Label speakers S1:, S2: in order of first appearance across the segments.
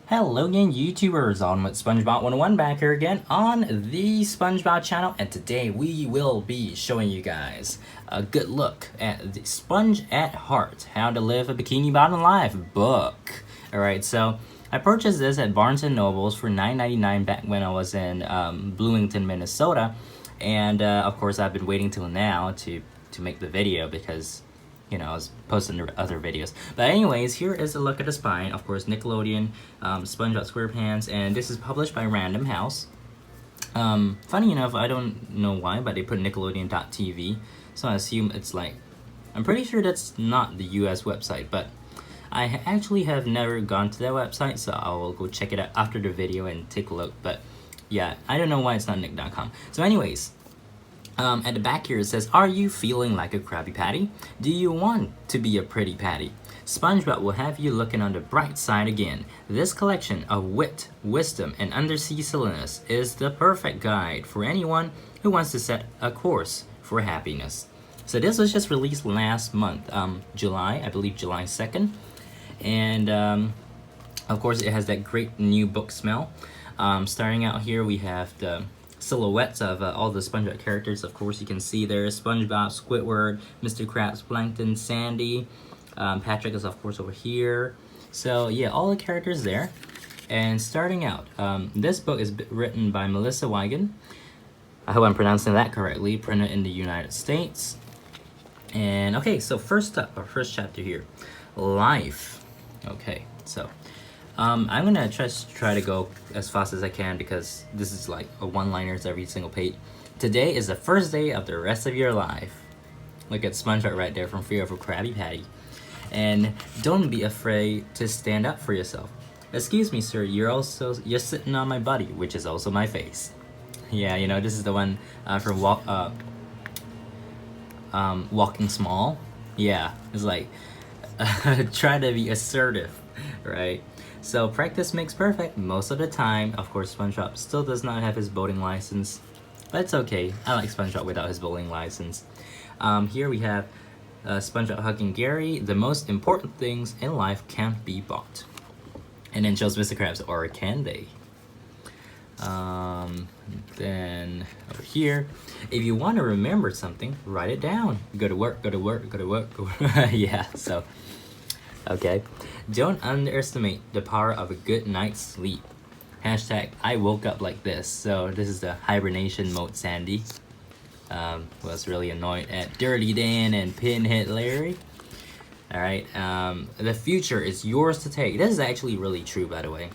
S1: Hello again, YouTubers, on with SpongeBob 101 back here again on the SpongeBob channel, and today we will be showing you guys a good look at the Sponge at Heart, How to Live a Bikini Bottom Life book. Alright, so I purchased this at Barnes & Noble's for $9.99 back when I was in Bloomington, Minnesota, and of course I've been waiting till now to make the video because I was posting other videos. But anyways, here is a look at the spine. Of course, Nickelodeon, SpongeBob SquarePants, and this is published by Random House. Funny enough, I don't know why, but they put Nickelodeon.tv, so I assume it's like, I'm pretty sure that's not the US website, but I actually have never gone to that website, so I will go check it out after the video and take a look. But yeah, I don't know why it's not Nick.com. So anyways, at the back here it says, are you feeling like a Krabby Patty? Do you want to be a pretty patty? SpongeBob will have you looking on the bright side again. This collection of wit, wisdom, and undersea silliness is the perfect guide for anyone who wants to set a course for happiness. So this was just released last month, July, I believe July 2nd. And of course it has that great new book smell. Starting out here we have the silhouettes of all the SpongeBob characters. Of course you can see there SpongeBob, Squidward, Mr. Krabs, Plankton, Sandy, Patrick is of course over here. So yeah, all the characters there. And starting out, this book is written by Melissa Wigan. I hope I'm pronouncing that correctly. Printed in the United States. And okay, so first up, our first chapter here, life. Okay, so I'm gonna try to go as fast as I can because this is like a one-liners every single page. Today is the first day of the rest of your life. Look at SpongeBob right there from Fear of a Krabby Patty. And don't be afraid to stand up for yourself. Excuse me, sir, you're sitting on my body, which is also my face. Yeah, this is the one from Walking Small. Yeah, it's like try to be assertive, right? So practice makes perfect most of the time. Of course, SpongeBob still does not have his boating license, but it's okay. I like SpongeBob without his bowling license. Here we have SpongeBob hugging Gary. The most important things in life can't be bought. And then shows Mr. Krabs, or can they? Then over here, if you want to remember something, write it down. Go to work, go to work, go to work, go yeah, so okay. Don't underestimate the power of a good night's sleep. Hashtag I woke up like this. So this is the hibernation mode Sandy. Was really annoyed at Dirty Dan and Pinhead Larry. Alright, the future is yours to take. This is actually really true, by the way.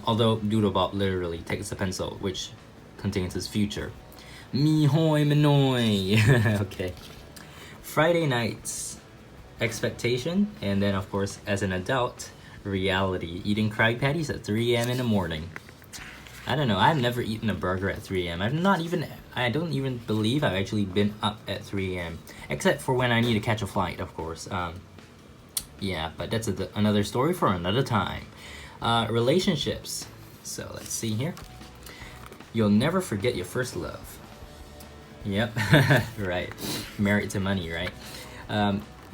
S1: Although Doodlebop literally takes a pencil which contains his future. Me hoy manoy. Okay. Friday nights, expectation, and then of course as an adult, reality. Eating Krabby Patties at 3 a.m. in the morning. I don't know, I've never eaten a burger at 3 a.m. I don't even believe I've actually been up at 3 a.m. except for when I need to catch a flight, of course. Yeah, but that's another story for another time. Relationships. So let's see here. You'll never forget your first love. Yep, right. Married to money, right?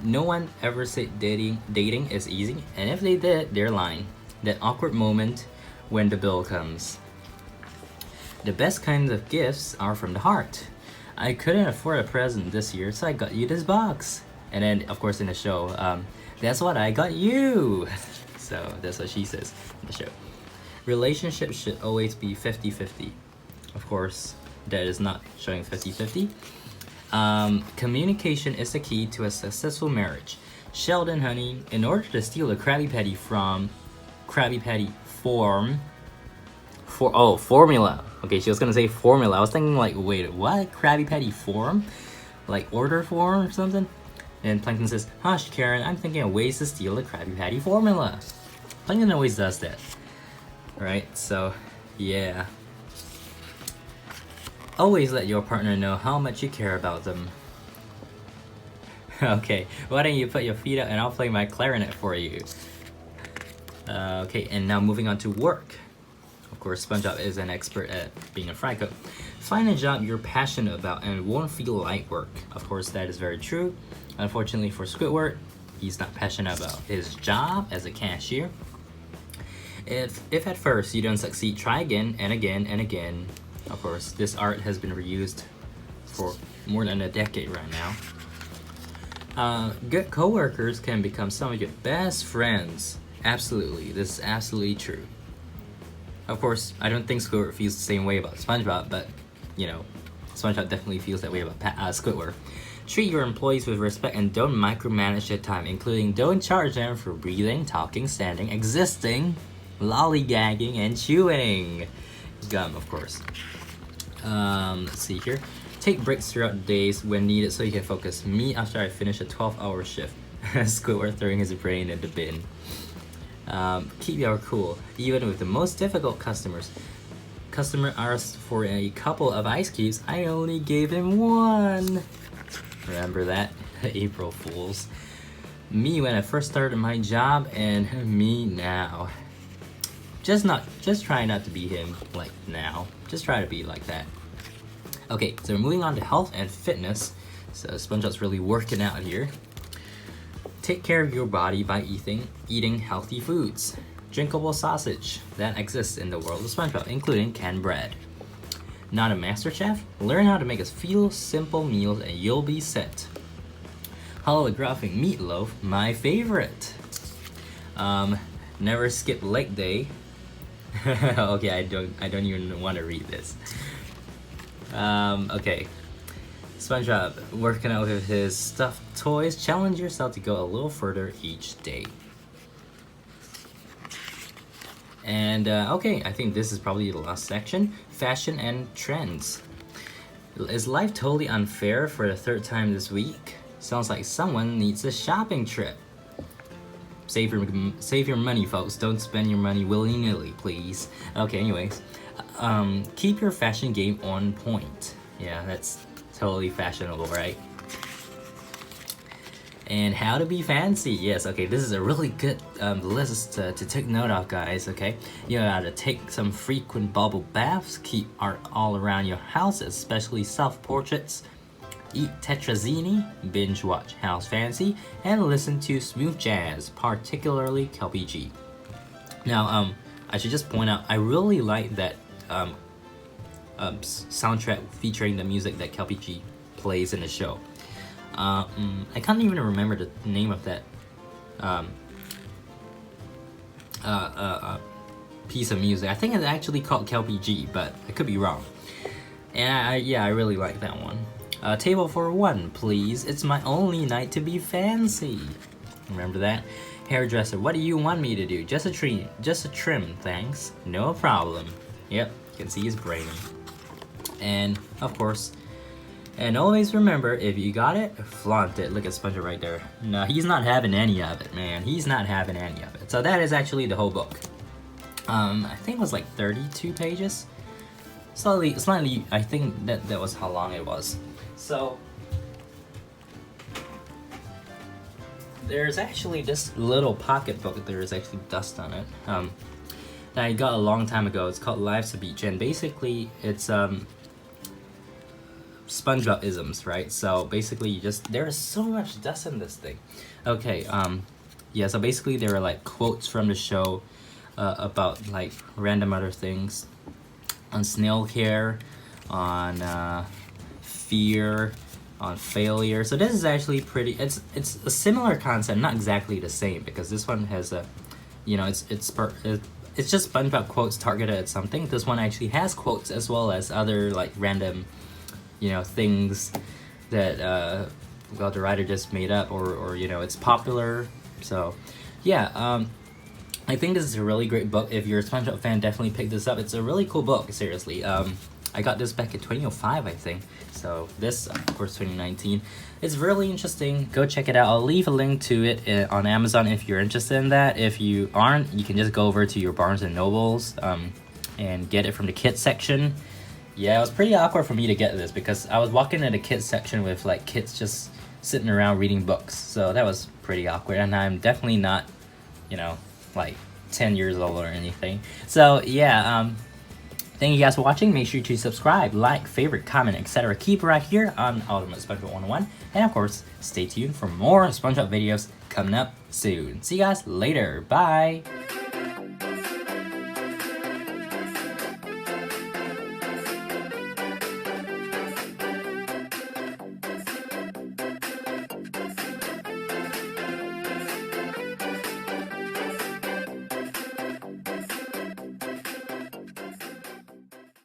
S1: No one ever said dating is easy, and if they did, they're lying. That awkward moment when the bill comes. The best kinds of gifts are from the heart. I couldn't afford a present this year, so I got you this box. And then, of course, in the show, that's what I got you. So that's what she says in the show. Relationships should always be 50-50. Of course, that is not showing 50-50. Communication is the key to a successful marriage. Sheldon, honey, in order to steal a Krabby Patty from Krabby Patty formula. Okay, she was gonna say formula. I was thinking like, wait, what? Krabby Patty form? Like order form or something? And Plankton says, hush, Karen, I'm thinking of ways to steal the Krabby Patty formula. Plankton always does that. Right, so, yeah. Always let your partner know how much you care about them. Okay, why don't you put your feet up and I'll play my clarinet for you. Okay, and now moving on to work. Of course, SpongeBob is an expert at being a fry cook. Find a job you're passionate about and it won't feel like work. Of course, that is very true. Unfortunately for Squidward, he's not passionate about his job as a cashier. If at first you don't succeed, try again and again and again. Of course, this art has been reused for more than a decade right now. Good coworkers can become some of your best friends. Absolutely, this is absolutely true. Of course, I don't think Squidward feels the same way about SpongeBob, but you know, SpongeBob definitely feels that way about Squidward. Treat your employees with respect and don't micromanage their time, including don't charge them for breathing, talking, standing, existing, lollygagging, and chewing gum, of course. Let's see here. Take breaks throughout the days when needed so you can focus. Me after I finish a 12-hour shift. Squidward throwing his brain in the bin. Keep your cool, even with the most difficult customers. Customer asked for a couple of ice cubes. I only gave him one. Remember that? April Fools. Me when I first started my job and me now. Just try not to be him like now. Just try to be like that. Okay, so we're moving on to health and fitness. So SpongeBob's really working out here. Take care of your body by eating healthy foods. Drinkable sausage that exists in the world of SpongeBob, including canned bread. Not a master chef? Learn how to make us feel simple meals and you'll be set. Holographic meatloaf, my favorite. Never skip leg day. Okay, I don't even want to read this. Okay. SpongeBob working out with his stuffed toys. Challenge yourself to go a little further each day. And okay, I think this is probably the last section. Fashion and trends. Is life totally unfair for the third time this week? Sounds like someone needs a shopping trip. Save your money, folks. Don't spend your money willy-nilly, please. Okay, anyways. Keep your fashion game on point. Yeah, that's totally fashionable, right? And how to be fancy. Yes, okay, this is a really good list to take note of, guys, okay? You gotta take some frequent bubble baths, keep art all around your house, especially self-portraits, eat tetrazzini, binge watch House Fancy, and listen to smooth jazz, particularly KLPG. Now, I should just point out, I really like that soundtrack featuring the music that KLPG plays in the show. I can't even remember the name of that piece of music. I think it's actually called KLPG, but I could be wrong. And yeah, I really like that one. Table for one, please. It's my only night to be fancy. Remember that? Hairdresser, what do you want me to do? Just a trim, thanks. No problem. Yep, you can see his brain. And of course, and always remember, if you got it, flaunt it. Look at SpongeBob right there. No, he's not having any of it, man. He's not having any of it. So that is actually the whole book. I think it was like 32 pages. Slightly, I think that was how long it was. So there's actually this little pocket book. There's actually dust on it. That I got a long time ago. It's called Life's a Beach, and basically it's SpongeBob-isms, right? So basically there's so much dust in this thing. Okay, yeah, so basically there are like quotes from the show about like random other things on snail care, on fear, on failure. So this is actually pretty, it's a similar concept, not exactly the same, because this one has a, you know, it's just SpongeBob quotes targeted at something. This one actually has quotes as well as other like random, you know, things that well, the writer just made up, or you know, it's popular. So yeah, I think this is a really great book. If you're a SpongeBob fan, definitely pick this up. It's a really cool book, seriously. I got this back in 2005, I think. So this, of course, 2019. It's really interesting. Go check it out. I'll leave a link to it on Amazon if you're interested in that. If you aren't, you can just go over to your Barnes & Nobles and get it from the kids section. Yeah, it was pretty awkward for me to get this because I was walking in the kids section with like kids just sitting around reading books. So that was pretty awkward, and I'm definitely not, you know, like 10 years old or anything. So yeah, thank you guys for watching. Make sure to subscribe, like, favorite, comment, etc. Keep it right here on Ultimate SpongeBob 101. And of course, stay tuned for more SpongeBob videos coming up soon. See you guys later. Bye.